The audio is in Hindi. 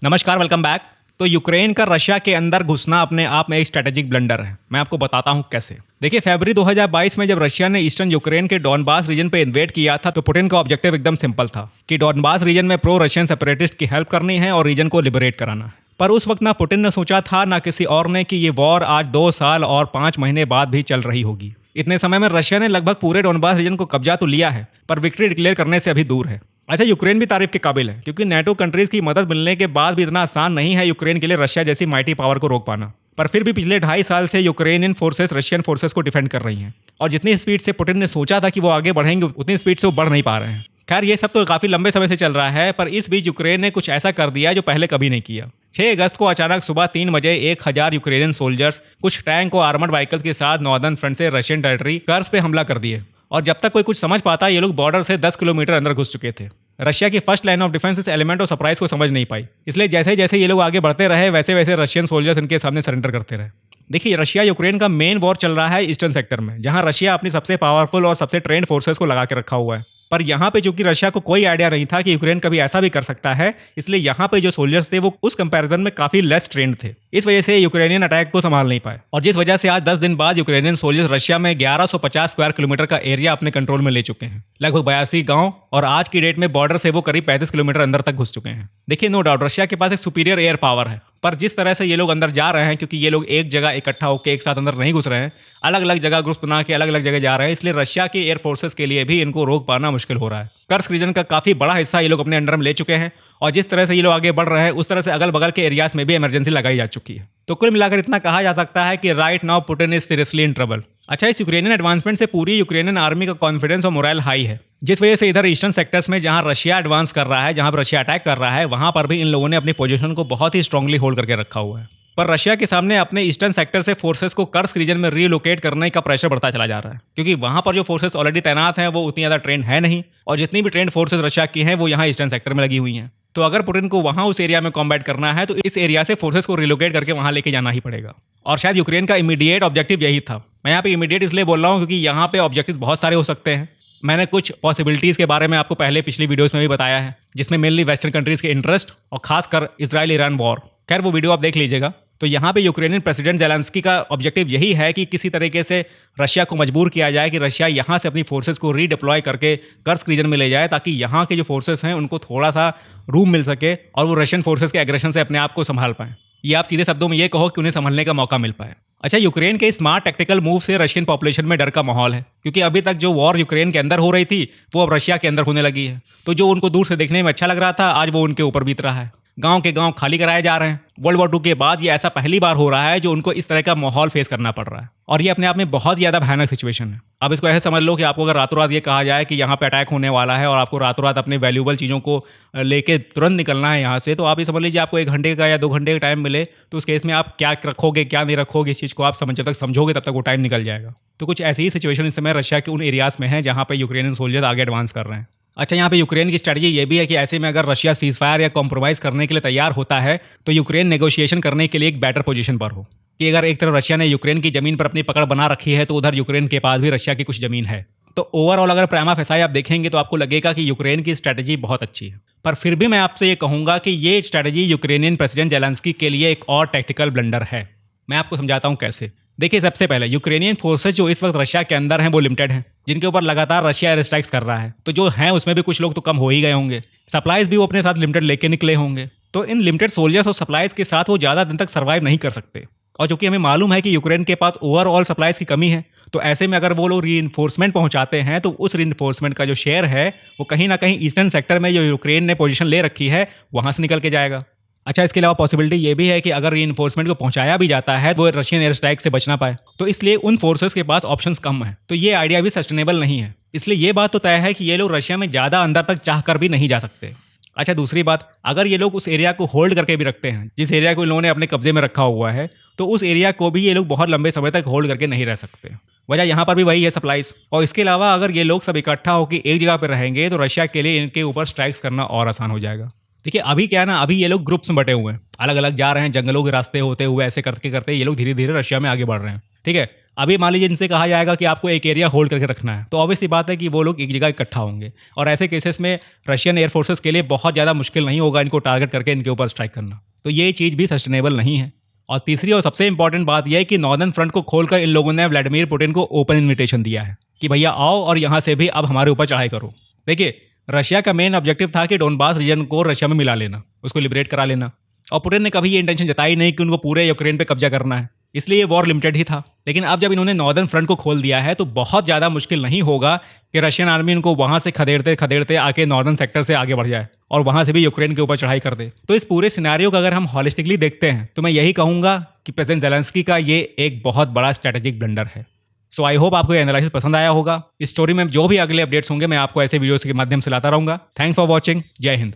नमस्कार, वेलकम बैक। तो यूक्रेन का रशिया के अंदर घुसना अपने आप में एक स्ट्रेटेजिक ब्लंडर है। मैं आपको बताता हूं कैसे। देखिए, फरवरी 2022 में जब रशिया ने ईस्टर्न यूक्रेन के डॉनबास रीजन पे इन्वेड किया था, तो पुतिन का ऑब्जेक्टिव एकदम सिंपल था कि डॉनबास रीजन में प्रो रशियन सेपरेटिस्ट की हेल्प करनी है और रीजन को लिबरेट कराना है। पर उस वक्त ना पुतिन ने सोचा था ना किसी और ने कि ये वॉर आज 2 साल और 5 महीने बाद भी चल रही होगी। इतने समय में रशिया ने लगभग पूरे डॉनबास रीजन को कब्जा तो लिया है, पर विक्ट्री डिक्लेयर करने से अभी दूर है। अच्छा, यूक्रेन भी तारीफ के काबिल है, क्योंकि नेटो कंट्रीज की मदद मिलने के बाद भी इतना आसान नहीं है यूक्रेन के लिए रशिया जैसी माइटी पावर को रोक पाना। पर फिर भी पिछले 2.5 साल से यूक्रेनियन फोर्सेस रशियन फोर्सेस को डिफेंड कर रही हैं, और जितनी स्पीड से पुतिन ने सोचा था कि वो आगे बढ़ेंगे, उतनी स्पीड से वो बढ़ नहीं पा रहे हैं। खैर, ये सब तो काफी लंबे समय से चल रहा है, पर इस बीच यूक्रेन ने कुछ ऐसा कर दिया जो पहले कभी नहीं किया। 6 अगस्त को अचानक सुबह 3 बजे 1000 यूक्रेनियन सोल्जर्स कुछ टैंक और आर्मर्ड व्हीकल्स के साथ नॉर्दर्न फ्रंट से रशियन टेरिटरी कर्स पे हमला कर दिए। और जब तक कोई कुछ समझ पाता, ये लोग बॉर्डर से 10 किलोमीटर अंदर घुस चुके थे। रशिया की फर्स्ट लाइन ऑफ डिफेंस इस एलिमेंट ऑफ सरप्राइज को समझ नहीं पाई, इसलिए जैसे जैसे ये लोग आगे बढ़ते रहे, वैसे वैसे रशियन सोल्जर्स इनके सामने सरेंडर करते रहे। देखिए, रशिया यूक्रेन का मेन वॉर चल रहा है ईस्टर्न सेक्टर में, जहां रशिया अपनी सबसे पावरफुल और सबसे ट्रेंड फोर्सेस को लगा के रखा हुआ है। पर यहाँ पे चूंकि रशिया को कोई आइडिया नहीं था कि यूक्रेन कभी ऐसा भी कर सकता है, इसलिए यहाँ पे जो सोल्जर्स थे वो उस कंपैरिजन में काफी लेस ट्रेंड थे। इस वजह से यूक्रेनियन अटैक को संभाल नहीं पाए, और जिस वजह से आज 10 दिन बाद यूक्रेनियन सोल्जर्स रशिया में 1150 स्क्वायर किलोमीटर का एरिया अपने कंट्रोल में ले चुके हैं, लगभग 82 गांव, और आज की डेट में बॉर्डर से वो करीब 35 किलोमीटर अंदर तक घुस चुके हैं। देखिए, नो डाउट रशिया के पास एक सुपीरियर एयर पावर है, पर जिस तरह से ये लोग अंदर जा रहे हैं, क्योंकि ये लोग एक जगह इकट्ठा होकर एक साथ अंदर नहीं घुस रहे हैं, अलग अलग जगह ग्रुप बना के अलग अलग जगह जा रहे हैं, इसलिए रशिया के एयर फोर्सेस के लिए भी इनको रोक पाना मुश्किल हो रहा है। कर्स्क रीजन का काफी बड़ा हिस्सा ये लोग अपने अंडर में ले चुके हैं, और जिस तरह से ये लोग आगे बढ़ रहे हैं, उस तरह से अगल बगल के एरियाज में भी इमरजेंसी लगाई जा चुकी है। तो कुल मिलाकर इतना कहा जा सकता है कि right now Putin is seriously in trouble. अच्छा, इस यूक्रेनियन एडवांसमेंट से पूरी यूक्रेनियन आर्मी का कॉन्फिडेंस और मोरल हाई है, जिस वजह से इधर ईस्टर्न सेक्टर्स में जहां रशिया एडवांस कर रहा है, जहां पर रशिया अटैक कर रहा है, वहां पर भी इन लोगों ने अपनी पोजीशन को बहुत ही स्ट्रांगली होल्ड करके रखा हुआ है। पर रशिया के सामने अपने ईस्टर्न सेक्टर से फोर्सेस को कर्स्क रीजन में रीलोकेट करने का प्रेशर बढ़ता चला जा रहा है, क्योंकि वहां पर जो फोर्सेस ऑलरेडी तैनात हैं वो उतनी ज्यादा ट्रेंड है नहीं, और जितनी भी ट्रेंड फोर्सेस रशिया की हैं वो यहाँ ईस्टर्न सेक्टर में लगी हुई हैं। तो अगर पुतिन को वहां उस एरिया में कॉम्बैट करना है, तो इस एरिया से फोर्सेस को रिलोकेट करके वहां लेके जाना ही पड़ेगा, और शायद यूक्रेन का इमीडिएट ऑब्जेक्टिव यही था। मैं यहाँ पे इमीडिएट इसलिए बोल रहा हूँ क्योंकि यहाँ पे ऑब्जेक्टिव बहुत सारे हो सकते हैं। मैंने कुछ पॉसिबिलिटीज के बारे में आपको पहले पिछली वीडियोस में भी बताया है, जिसमें मेनली वेस्टर्न कंट्रीज के इंटरेस्ट और खासकर इजराइल ईरान वॉर। खैर, वो वीडियो आप देख लीजिएगा। तो यहाँ पे यूक्रेनियन प्रेसिडेंट जेलेंस्की का ऑब्जेक्टिव यही है कि किसी तरीके से रशिया को मजबूर किया जाए कि रशिया यहाँ से अपनी फोर्सेस को रीडिप्लॉय करके कर्स्क रीजन में ले जाए, ताकि यहाँ के जो फोर्सेस हैं उनको थोड़ा सा रूम मिल सके और वो रशियन फोर्सेस के एग्रेशन से अपने आप को संभाल पाएं। ये आप सीधे शब्दों में ये कहो कि उन्हें संभलने का मौका मिल पाए। अच्छा, यूक्रेन के स्मार्ट टेक्टिकल मूव से रशियन पॉपुलेशन में डर का माहौल है, क्योंकि अभी तक जो वॉर यूक्रेन के अंदर हो रही थी वो अब रशिया के अंदर होने लगी है। तो जो उनको दूर से देखने में अच्छा लग रहा था, आज वो उनके ऊपर बीत रहा है। गांव के गांव खाली कराए जा रहे हैं। वर्ल्ड वॉर 2 के बाद ये ऐसा पहली बार हो रहा है जो उनको इस तरह का माहौल फेस करना पड़ रहा है, और ये अपने आप में बहुत ज़्यादा भयानक सिचुएशन है। अब इसको ऐसे समझ लो कि आपको अगर रातों रात ये कहा जाए कि यहाँ पे अटैक होने वाला है और आपको रातों रात अपने वैल्यूएबल चीज़ों को लेके तुरंत निकलना है यहाँ से, तो आप ये समझ लीजिए आपको 1 घंटे का या 2 घंटे का टाइम मिले, तो उस केस में आप क्या रखोगे क्या नहीं रखोगे, इस चीज़ को आप जब तक समझोगे तब तक वो टाइम निकल जाएगा। तो कुछ ऐसी ही सिचुएशन इस समय रशिया के उन एरियाज में है जहाँ पे यूक्रेनियन सोल्जर्स आगे एडवांस कर रहे हैं। अच्छा, यहाँ पे यूक्रेन की स्ट्रेटजी ये भी है कि ऐसे में अगर रशिया सीजफायर या कॉम्प्रोमाइज़ करने के लिए तैयार होता है, तो यूक्रेन नेगोशिएशन करने के लिए एक बेटर पोजीशन पर हो, कि अगर एक तरफ रशिया ने यूक्रेन की जमीन पर अपनी पकड़ बना रखी है, तो उधर यूक्रेन के पास भी रशिया की कुछ जमीन है। तो ओवरऑल अगर प्राइमा फेसाई आप देखेंगे तो आपको लगेगा कि यूक्रेन की स्ट्रेटजी बहुत अच्छी है। पर फिर भी मैं आपसे ये कहूँगा कि ये स्ट्रेटजी यूक्रेनियन प्रेसिडेंट जेलेंस्की के लिए एक और टैक्टिकल ब्लंडर है। मैं आपको समझाता हूँ कैसे। देखिए, सबसे पहले यूक्रेनियन फोर्सेस जो इस वक्त रशिया के अंदर हैं वो लिमिटेड हैं, जिनके ऊपर लगातार रशिया एयर स्ट्राइक्स कर रहा है। तो जो हैं उसमें भी कुछ लोग तो कम हो ही गए होंगे, सप्लाईज भी वो अपने साथ लिमिटेड लेके निकले होंगे। तो इन लिमिटेड सोल्जर्स और सप्लाईज के साथ वो ज़्यादा दिन तक सर्वाइव नहीं कर सकते, और चूंकि हमें मालूम है कि यूक्रेन के पास ओवरऑल सप्लाईज की कमी है, तो ऐसे में अगर वो लोग रीइंफोर्समेंट पहुंचाते हैं, तो उस रीइंफोर्समेंट का जो शेयर है वो कहीं ना कहीं ईस्टर्न सेक्टर में जो यूक्रेन ने पोजीशन ले रखी है वहां से निकल के जाएगा। अच्छा, इसके अलावा पॉसिबिलिटी ये भी है कि अगर रीइंफोर्समेंट को पहुंचाया भी जाता है, वो रशियन एयर स्ट्राइक से बच ना पाए, तो इसलिए उन फोर्सेस के पास ऑप्शंस कम है। तो ये आइडिया भी सस्टेनेबल नहीं है। इसलिए ये बात तो तय है कि ये लोग रशिया में ज़्यादा अंदर तक चाह कर भी नहीं जा सकते। अच्छा, दूसरी बात, अगर ये लोग उस एरिया को होल्ड करके भी रखते हैं, जिस एरिया को इन लोगों ने अपने कब्जे में रखा हुआ है, तो उस एरिया को भी ये लोग बहुत लंबे समय तक होल्ड करके नहीं रह सकते। वजह यहाँ पर भी वही है, सप्लाईज। और इसके अलावा अगर ये लोग सब इकट्ठा होकर एक जगह पर रहेंगे, तो रशिया के लिए इनके ऊपर स्ट्राइक्स करना और आसान हो जाएगा। देखिए, अभी क्या है ना, अभी ये लोग ग्रुप्स में बटे हुए हैं, अलग अलग जा रहे हैं, जंगलों के रास्ते होते हुए ऐसे करते करते ये लोग धीरे धीरे रशिया में आगे बढ़ रहे हैं। ठीक है, अभी मान लीजिए इनसे कहा जाएगा कि आपको एक एरिया होल्ड करके रखना है, तो ऑब्वियस सी बात है कि वो लोग एक जगह इकट्ठा होंगे, और ऐसे केसेस में रशियन एयरफोर्सेस के लिए बहुत ज़्यादा मुश्किल नहीं होगा इनको टारगेट करके इनके ऊपर स्ट्राइक करना। तो ये चीज़ भी सस्टेनेबल नहीं है। और तीसरी और सबसे इंपॉर्टेंट बात यह है कि नॉर्दर्न फ्रंट को खोलकर इन लोगों ने व्लादिमीर पुतिन को ओपन इन्विटेशन दिया है कि भैया आओ और यहाँ से भी अब हमारे ऊपर चढ़ाई करो। देखिए, रशिया का मेन ऑब्जेक्टिव था कि डोनबास रीजन को रशिया में मिला लेना, उसको लिबरेट करा लेना, और पुतिन ने कभी ये इंटेंशन जताई नहीं कि उनको पूरे यूक्रेन पे कब्जा करना है, इसलिए ये वॉर लिमिटेड ही था। लेकिन अब जब इन्होंने नॉर्दर्न फ्रंट को खोल दिया है तो बहुत ज़्यादा मुश्किल नहीं होगा कि रशियन आर्मी इनको वहाँ से खदेड़ते खदेड़ते आके नॉर्दर्न सेक्टर से आगे बढ़ जाए और वहाँ से भी यूक्रेन के ऊपर चढ़ाई कर दे। तो इस पूरे सिनेरियो को अगर हम हॉलिस्टिकली देखते हैं तो मैं यही कहूँगा कि प्रेसिडेंट ज़ेलेंस्की का ये एक बहुत बड़ा स्ट्रेटेजिक ब्लंडर है। सो आई होप आपको ये एनालिसिस पसंद आया होगा। इस स्टोरी में जो भी अगले अपडेट्स होंगे मैं आपको ऐसे वीडियोस के माध्यम से लाता रहूँगा। Thanks for watching. जय हिंद।